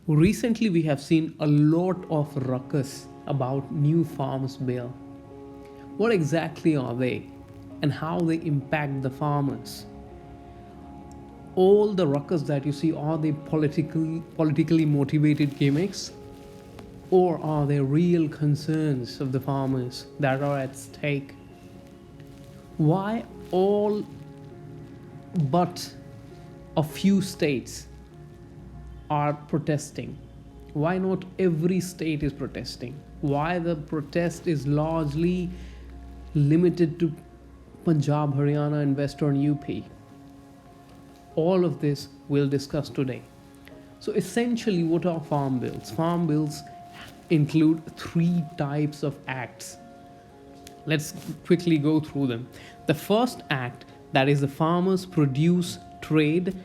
Recently, we have seen a lot of ruckus about new farms bill. What exactly are they, and how they impact the farmers? All the ruckus that you see, are they politically motivated gimmicks, or are they real concerns of the farmers that are at stake? Why all but a few states are protesting? Why not every state is protesting? Why the protest is largely limited to Punjab, Haryana, and Western UP? All of this we'll discuss today. So, essentially, what are farm bills? Farm bills include three types of acts. Let's quickly go through them. The first act, that is the Farmers Produce Trade,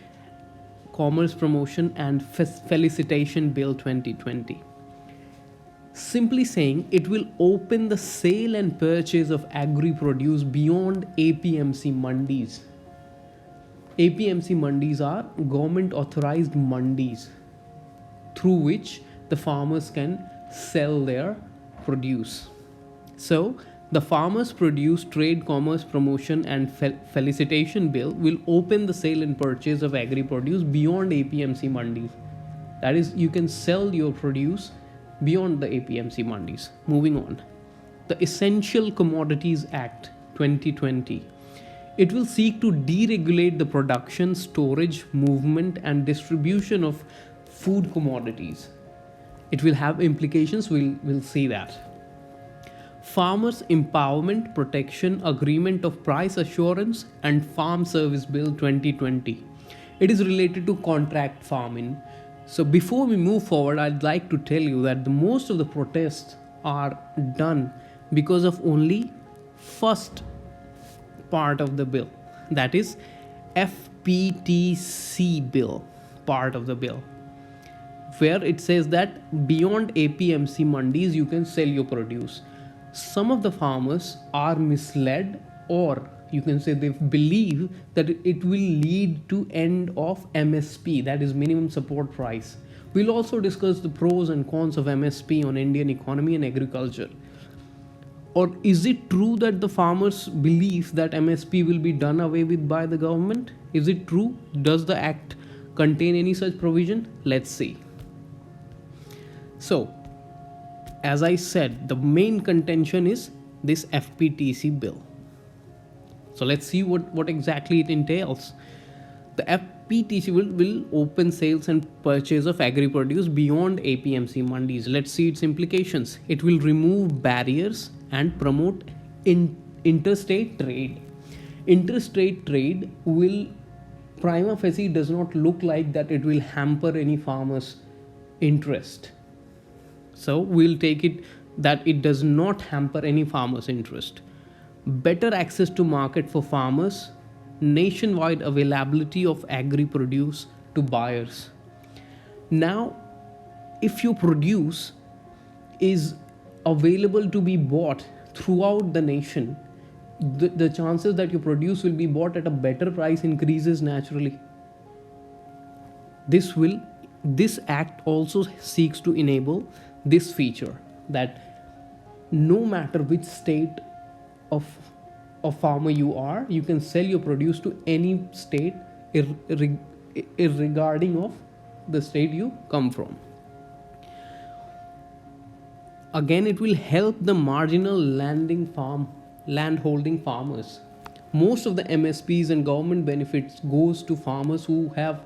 Commerce Promotion and Felicitation Bill 2020. Simply saying, it will open the sale and purchase of agri produce beyond APMC mandis. APMC mandis are government authorized mandis through which the farmers can sell their produce. So, the Farmers Produce Trade, Commerce Promotion and Felicitation Bill will open the sale and purchase of agri produce beyond APMC mandis. That is, you can sell your produce beyond the APMC mandis. Moving on. The Essential Commodities Act 2020. It will seek to deregulate the production, storage, movement, and distribution of food commodities. It will have implications, we'll see that. Farmers Empowerment Protection Agreement of Price Assurance and Farm Service Bill 2020. It is related to contract farming. So before we move forward, I'd like to tell you that the most of the protests are done because of only first part of the bill, that is FPTC bill, part of the bill, where it says that beyond APMC mandis you can sell your produce. Some of the farmers are misled, or you can say they believe that it will lead to end of MSP, that is minimum support price. We'll also discuss the pros and cons of MSP on Indian economy and agriculture. Or is it true that the farmers believe that MSP will be done away with by the government? Is it true? Does the act contain any such provision? Let's see. So, as I said, the main contention is this FPTC bill. So let's see what exactly it entails. The FPTC will open sales and purchase of agri produce beyond APMC mandis. Let's see its implications. It will remove barriers and promote interstate trade. Interstate trade will, prima facie, does not look like that it will hamper any farmers' interest. So we'll take it that it does not hamper any farmer's interest. Better access to market for farmers, nationwide availability of agri produce to buyers. Now, if your produce is available to be bought throughout the nation, the chances that your produce will be bought at a better price increases naturally. This act also seeks to enable this feature, that no matter which state of farmer you are, you can sell your produce to any state regarding of the state you come from. Again, it will help the marginal landholding farmers. Most of the MSPs and government benefits goes to farmers who have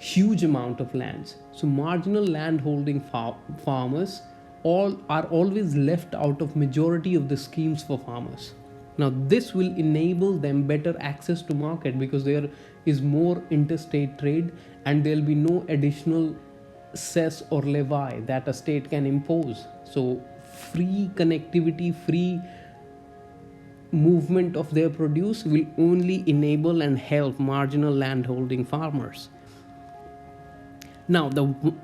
huge amount of lands. So marginal landholding farmers are always left out of majority of the schemes for farmers. Now this will enable them better access to market because there is more interstate trade and there will be no additional cess or levy that a state can impose. So free connectivity, free movement of their produce will only enable and help marginal landholding farmers. Now,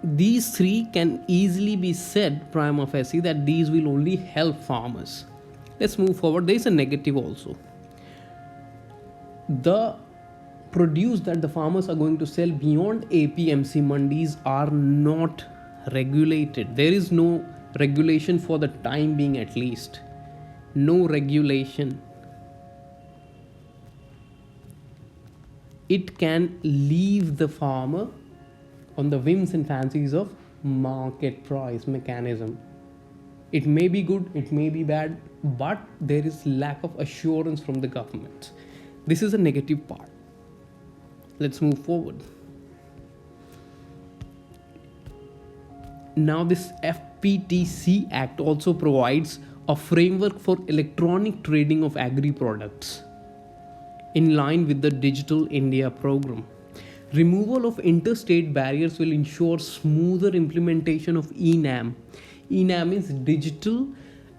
these three can easily be said prima facie that these will only help farmers. Let's move forward. There is a negative also. The produce that the farmers are going to sell beyond APMC mandis are not regulated. There is no regulation for the time being, at least. No regulation. It can leave the farmer on the whims and fancies of market price mechanism. It may be good, it may be bad, but there is lack of assurance from the government. This is a negative part. Let's move forward. Now, this FPTC Act also provides a framework for electronic trading of agri products in line with the Digital India program. Removal of interstate barriers will ensure smoother implementation of ENAM. ENAM is Digital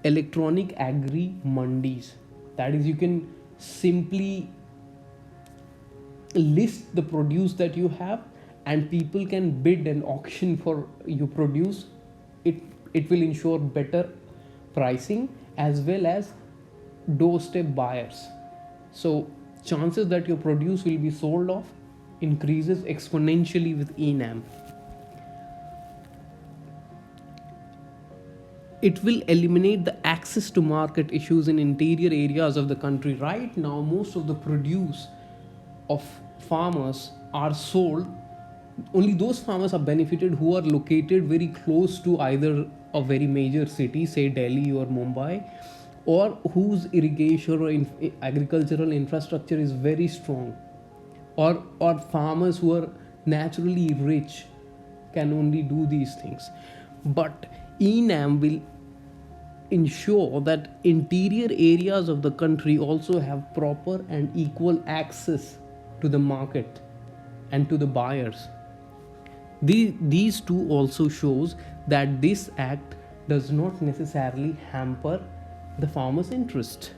Electronic Agri Mandis. That is, you can simply list the produce that you have and people can bid and auction for your produce. It will ensure better pricing as well as doorstep buyers. So chances that your produce will be sold off increases exponentially with ENAM. It will eliminate the access to market issues in interior areas of the country. Right now, most of the produce of farmers are sold. Only those farmers are benefited who are located very close to either a very major city, say Delhi or Mumbai, or whose irrigation or agricultural infrastructure is very strong, or farmers who are naturally rich can only do these things. But ENAM will ensure that interior areas of the country also have proper and equal access to the market and to the buyers. These two also shows that this act does not necessarily hamper the farmer's interest.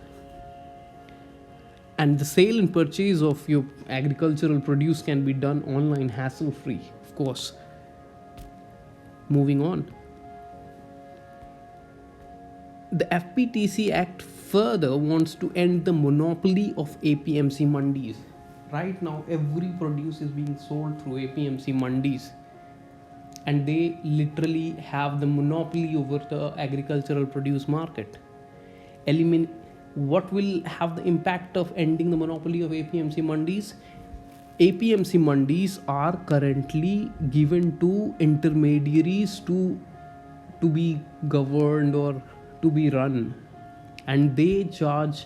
And the sale and purchase of your agricultural produce can be done online, hassle free, of course. Moving on. The FPTC Act further wants to end the monopoly of APMC mandis. Right now, every produce is being sold through APMC mandis, and they literally have the monopoly over the agricultural produce market. What will have the impact of ending the monopoly of APMC mandis? APMC mandis are currently given to intermediaries to be governed or to be run, and they charge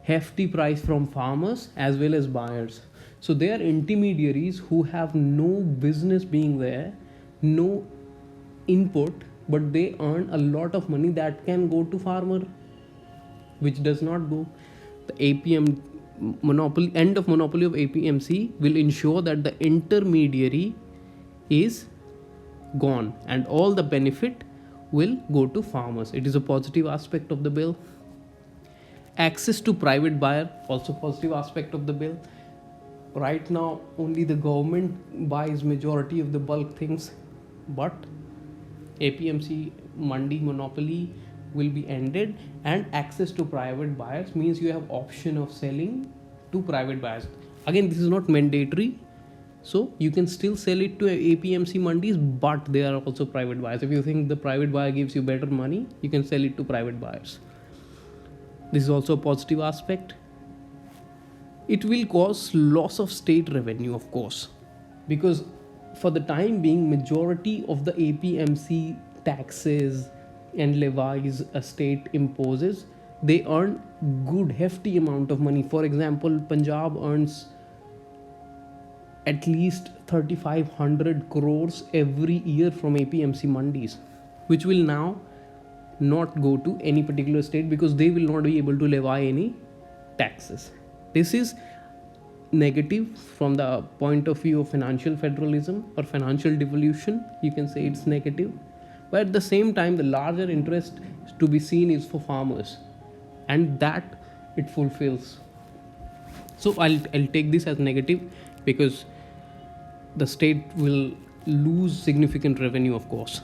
hefty price from farmers as well as buyers. So they are intermediaries who have no business being there, no input, but they earn a lot of money that can go to farmer, which does not go. The APM monopoly, end of monopoly of APMC will ensure that the intermediary is gone and all the benefit will go to farmers. It is a positive aspect of the bill. Access to private buyer, also positive aspect of the bill. Right now, only the government buys majority of the bulk things, but APMC mandi monopoly will be ended, and access to private buyers means you have option of selling to private buyers. Again, this is not mandatory, so you can still sell it to APMC mandis, but they are also private buyers. If you think the private buyer gives you better money, you can sell it to private buyers. This is also a positive aspect. It will cause loss of state revenue, of course, because for the time being, majority of the APMC taxes and levies a state imposes, they earn good hefty amount of money. For example, Punjab earns at least 3,500 crores every year from APMC mandis, which will now not go to any particular state because they will not be able to levy any taxes. This is negative from the point of view of financial federalism or financial devolution. You can say it's negative, but at the same time, the larger interest to be seen is for farmers, and that it fulfills. So I'll take this as negative because the state will lose significant revenue, of course.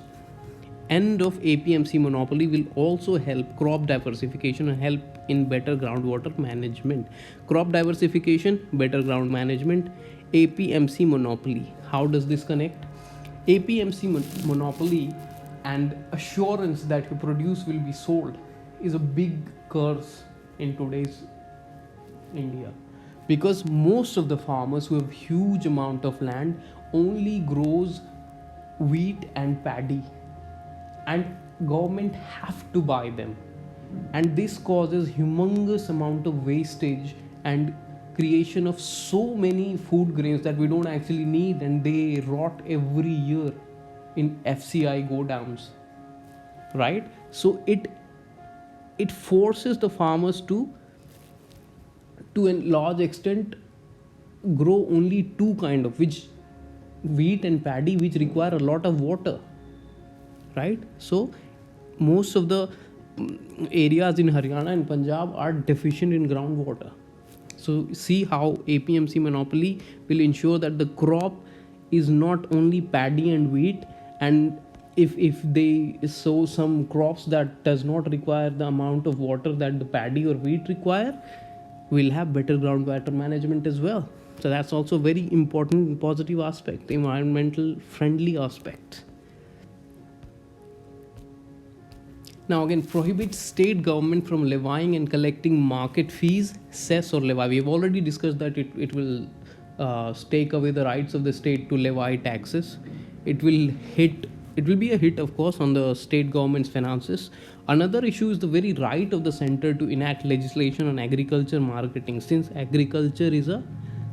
end of APMC monopoly will also help crop diversification and help in better groundwater management. Crop diversification, better ground management, APMC monopoly. How does this connect? APMC monopoly and assurance that your produce will be sold is a big curse in today's India, because most of the farmers who have huge amount of land only grows wheat and paddy, and government have to buy them, and this causes humongous amount of wastage and creation of so many food grains that we don't actually need, and they rot every year in FCI go downs, right? So it forces the farmers to a large extent grow only two kind of, which wheat and paddy, which require a lot of water, right? So most of the areas in Haryana and Punjab are deficient in groundwater. So see how APMC monopoly will ensure that the crop is not only paddy and wheat, and if they sow some crops that does not require the amount of water that the paddy or wheat require, we'll have better groundwater management as well. So that's also very important and positive aspect, environmental friendly aspect. Now again, prohibits state government from levying and collecting market fees, cess or levy. We have already discussed that it will take away the rights of the state to levy taxes. It will be a hit, of course, on the state government's finances. Another issue is the very right of the center to enact legislation on agriculture marketing, since agriculture is a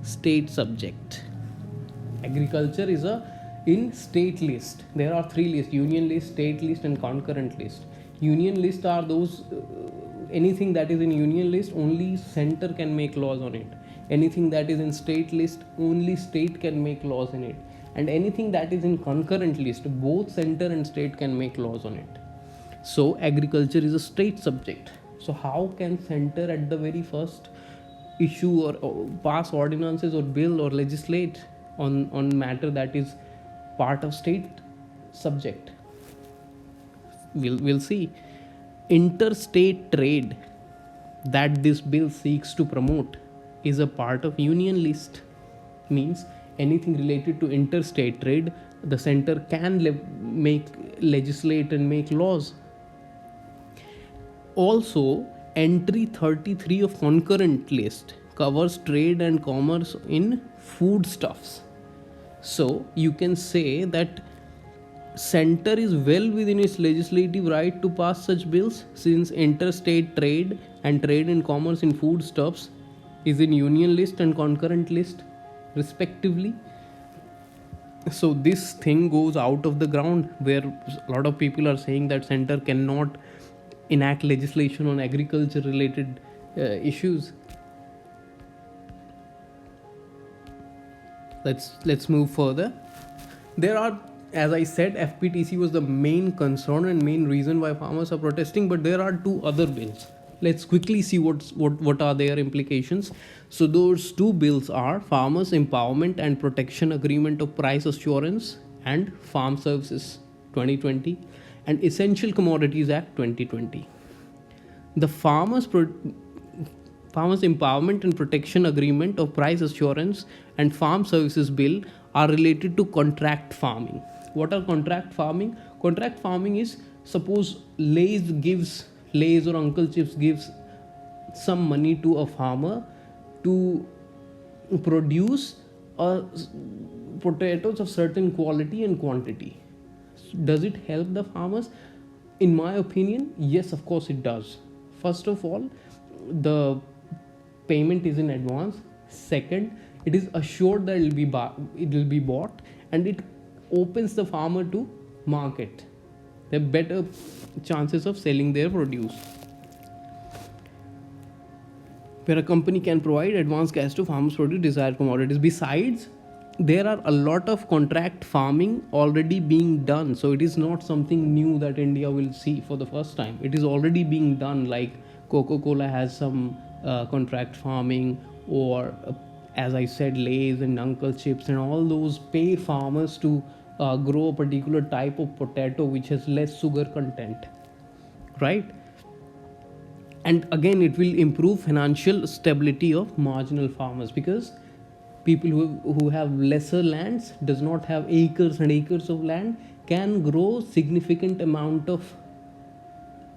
state subject. Agriculture is a in state list. There are three lists: union list, state list, and concurrent list. Union list are those anything that is in union list, only center can make laws on it. Anything that is in state list, only state can make laws in it. And anything that is in concurrent list, both center and state can make laws on it. So agriculture is a state subject. So how can center at the very first issue or pass ordinances or bill or legislate on matter that is part of state subject? We'll see. Interstate trade that this bill seeks to promote is a part of union list. Means anything related to interstate trade, the center can legislate and make laws. Also, entry 33 of concurrent list covers trade and commerce in foodstuffs. So you can say that center is well within its legislative right to pass such bills, since interstate trade and trade and commerce in foodstuffs is in union list and concurrent list respectively. So this thing goes out of the ground, where a lot of people are saying that center cannot enact legislation on agriculture related issues. Let's move further. There are, as I said, FPTC was the main concern and main reason why farmers are protesting, but there are two other bills. Let's quickly see what are their implications. So those two bills are Farmers Empowerment and Protection Agreement of Price Assurance and Farm Services 2020 and Essential Commodities Act 2020. The Farmers Empowerment and Protection Agreement of Price Assurance and Farm Services Bill are related to contract farming. What are contract farming? Contract farming is, suppose Lay's or Uncle Chips gives some money to a farmer to produce potatoes of certain quality and quantity. Does it help the farmers? In my opinion, yes, of course it does. First of all, the payment is in advance. Second, it is assured that it will be bought, and it opens the farmer to market. There are better chances of selling their produce, where a company can provide advance cash to farmers produce desired commodities. Besides, there are a lot of contract farming already being done, so it is not something new that India will see for the first time. It is already being done, like Coca-Cola has some contract farming, or as I said, Lay's and Uncle Chips and all those pay farmers to grow a particular type of potato which has less sugar content, right? And again, it will improve financial stability of marginal farmers, because people who have lesser lands, does not have acres and acres of land, can grow significant amount of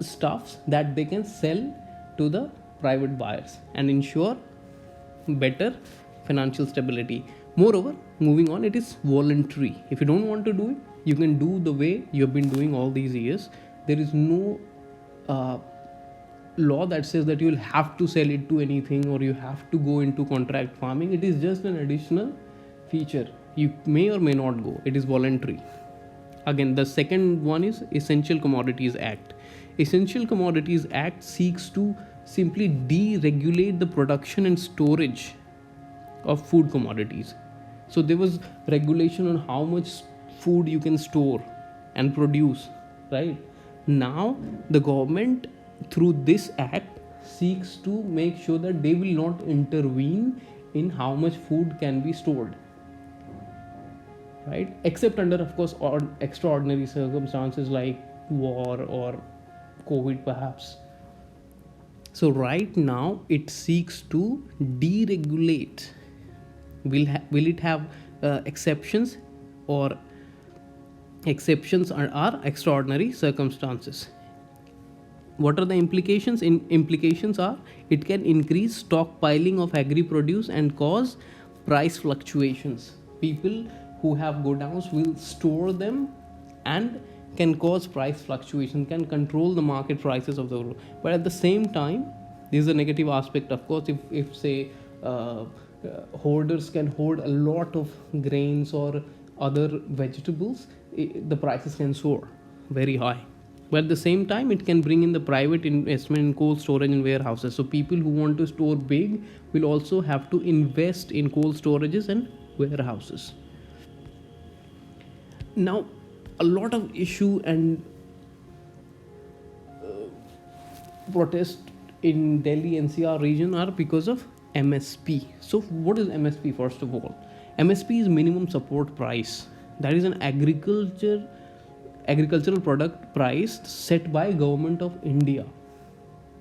stuffs that they can sell to the private buyers and ensure better financial stability. Moreover, moving on, it is voluntary. If you don't want to do it, you can do the way you've been doing all these years. There is no uh, law that says that you will have to sell it to anything or you have to go into contract farming. It is just an additional feature. You may or may not go. It is voluntary. Again, the second one is Essential Commodities Act. Essential Commodities Act seeks to simply deregulate the production and storage of food commodities. So there was regulation on how much food you can store and produce, right? Now the government, through this act, seeks to make sure that they will not intervene in how much food can be stored, right? Except under, of course, extraordinary circumstances like war or COVID, perhaps. So right now it seeks to deregulate. Will it have exceptions, or exceptions are extraordinary circumstances? What are the implications? Implications are, it can increase stockpiling of agri produce and cause price fluctuations. People who have godowns will store them and can cause price fluctuation, can control the market prices of the. But at the same time, this is a negative aspect, of course. If say hoarders can hoard a lot of grains or other vegetables, the prices can soar very high. But at the same time, it can bring in the private investment in cold storage and warehouses. So people who want to store big will also have to invest in cold storages and warehouses. Now, a lot of issue and protest in Delhi NCR region are because of MSP. So what is MSP? First of all, MSP is minimum support price. That is an agricultural product price set by Government of India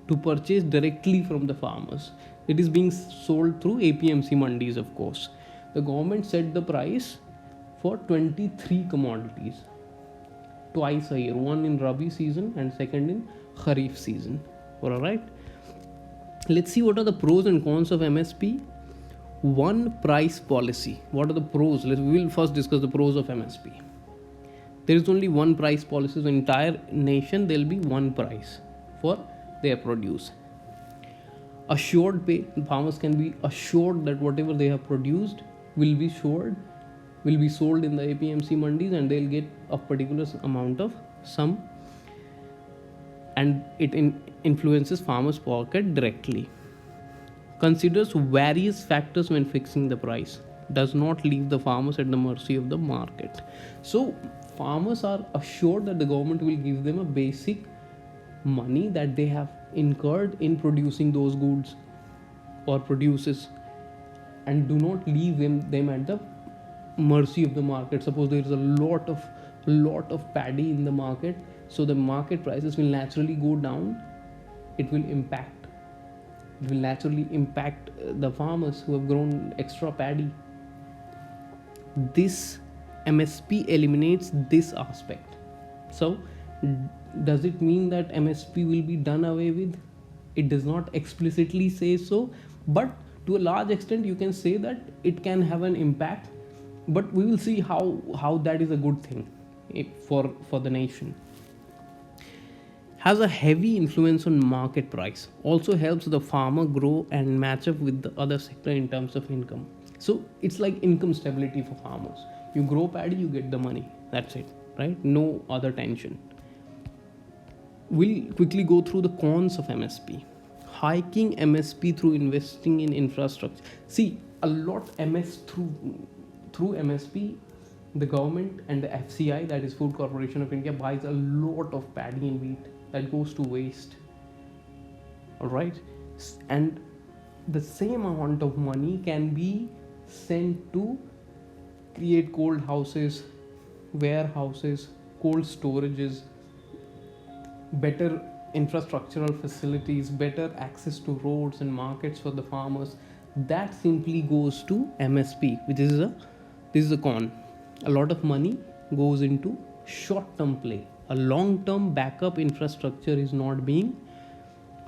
to purchase directly from the farmers. It is being sold through APMC mandis, of course. The government set the price for 23 commodities twice a year, one in Rabi season and second in Kharif season. All right. Let's see what are the pros and cons of MSP. One, price policy. What are the pros? We will first discuss the pros of MSP. There is only one price policy in the entire nation. There will be one price for their produce. Assured pay. Farmers can be assured that whatever they have produced will be sold in the APMC mandis, and they'll get a particular amount of sum, and it influences farmers' pocket directly. Considers various factors when fixing the price. Does not leave the farmers at the mercy of the market. So farmers are assured that the government will give them a basic money that they have incurred in producing those goods or produces, and do not leave them at the mercy of the market. Suppose there is a lot of paddy in the market, so the market prices will naturally go down. It will naturally impact the farmers who have grown extra paddy. This MSP eliminates this aspect. So does it mean that MSP will be done away with? It does not explicitly say so, but to a large extent you can say that it can have an impact. But we will see how that is a good thing for the nation. Has a heavy influence on market price. Also helps the farmer grow and match up with the other sector in terms of income. So it's like income stability for farmers. You grow paddy, you get the money. That's it, right? No other tension. We'll quickly go through the cons of MSP. Hiking MSP through investing in infrastructure. See, a lot through MSP, the government and the FCI, that is Food Corporation of India, buys a lot of paddy and wheat that goes to waste. All right, and the same amount of money can be sent to create cold houses, warehouses, cold storages, better infrastructural facilities, better access to roads and markets for the farmers. That simply goes to MSP, which is a this is a con. A lot of money goes into short-term play. A long-term backup infrastructure is not being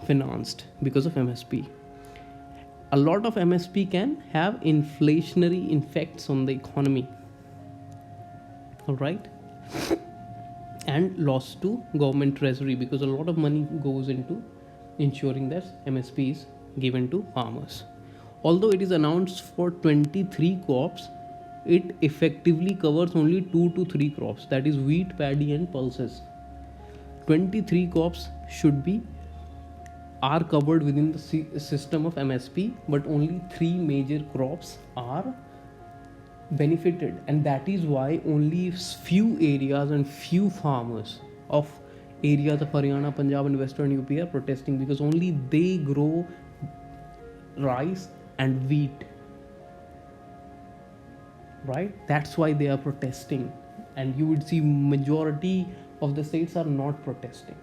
financed because of MSP. A lot of MSP can have inflationary effects on the economy. All right, and loss to government treasury because a lot of money goes into ensuring that MSP is given to farmers. Although it is announced for 23 crops, it effectively covers only 2 to 3 crops, that is wheat, paddy and pulses. 23 crops should be are covered within the system of MSP, but only 3 major crops are benefited, and that is why only few areas and few farmers of areas of Haryana, Punjab and Western UP are protesting, because only they grow rice and wheat, right? That's why they are protesting. And you would see majority of the states are not protesting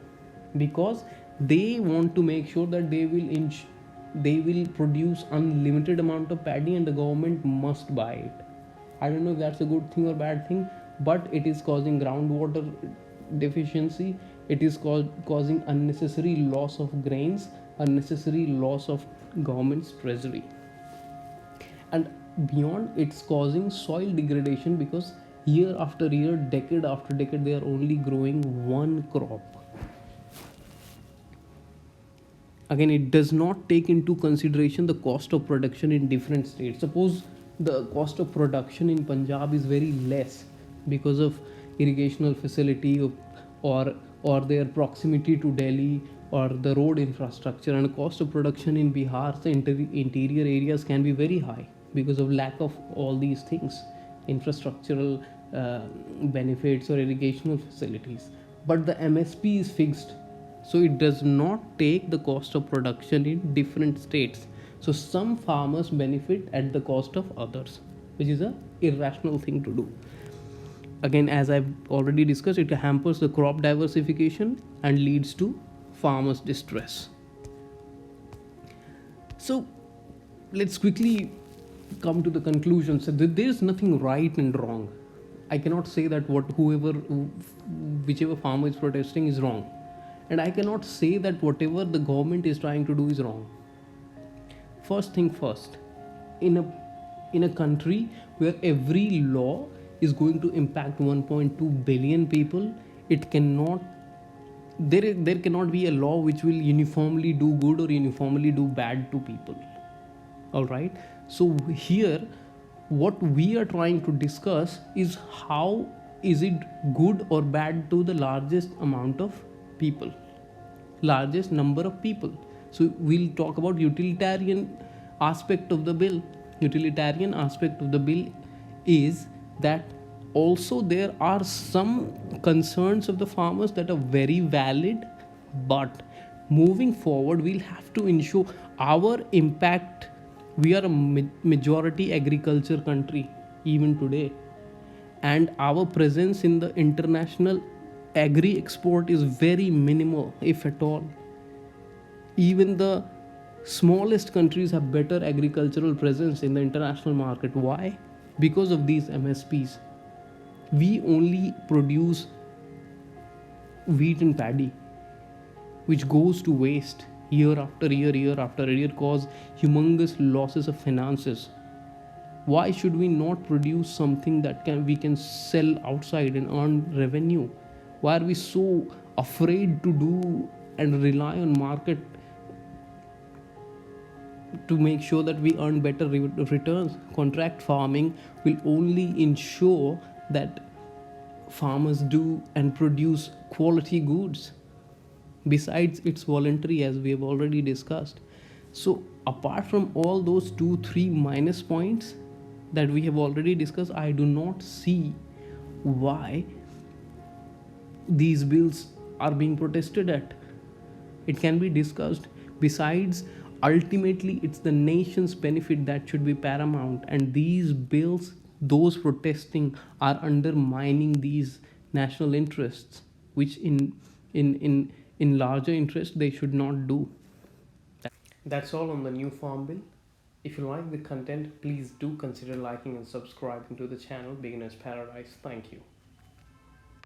because they want to make sure that they will produce unlimited amount of paddy and the government must buy it. I don't know if that's a good thing or bad thing, but it is causing groundwater deficiency. It is causing unnecessary loss of grains, unnecessary loss of government's treasury. And beyond, it's causing soil degradation because year after year, decade after decade, they are only growing one crop. Again, it does not take into consideration the cost of production in different states. Suppose the cost of production in Punjab is very less because of irrigational facility or their proximity to Delhi or the road infrastructure, and cost of production in Bihar, the interior areas can be very high because of lack of all these things, infrastructural benefits or irrigational facilities. But the MSP is fixed, so it does not take the cost of production in different states. So some farmers benefit at the cost of others, which is a irrational thing to do. Again, as I've already discussed, it hampers the crop diversification and leads to farmers' distress. So let's quickly come to the conclusion. So there is nothing right and wrong. I cannot say that whichever farmer is protesting is wrong, and I cannot say that whatever the government is trying to do is wrong. First thing first, in a country where every law is going to impact 1.2 billion people, it cannot there cannot be a law which will uniformly do good or uniformly do bad to people. All right, so here what we are trying to discuss is how is it good or bad to the largest amount of people, largest number of people. So we'll talk about utilitarian aspect of the bill. Utilitarian aspect of the bill is that also there are some concerns of the farmers that are very valid, but moving forward we'll have to ensure our impact. We are a majority agriculture country even today, and our presence in the international agri export is very minimal, if at all. Even the smallest countries have better agricultural presence in the international market. Why? Because of these MSPs. We only produce wheat and paddy, which goes to waste year after year, cause humongous losses of finances. Why should we not produce something that we can sell outside and earn revenue? Why are we so afraid to do and rely on market to make sure that we earn better returns? Contract farming will only ensure that farmers do and produce quality goods. Besides, it's voluntary, as we have already discussed. So apart from all those 2-3 minus points that we have already discussed, I do not see why these bills are being protested at. It can be discussed. Besides, ultimately it's the nation's benefit that should be paramount, and these bills those protesting are undermining these national interests, which in larger interest they should not do. That's all on the new farm bill. If you like the content, please do consider liking and subscribing to the channel Beginner's Paradise. Thank you.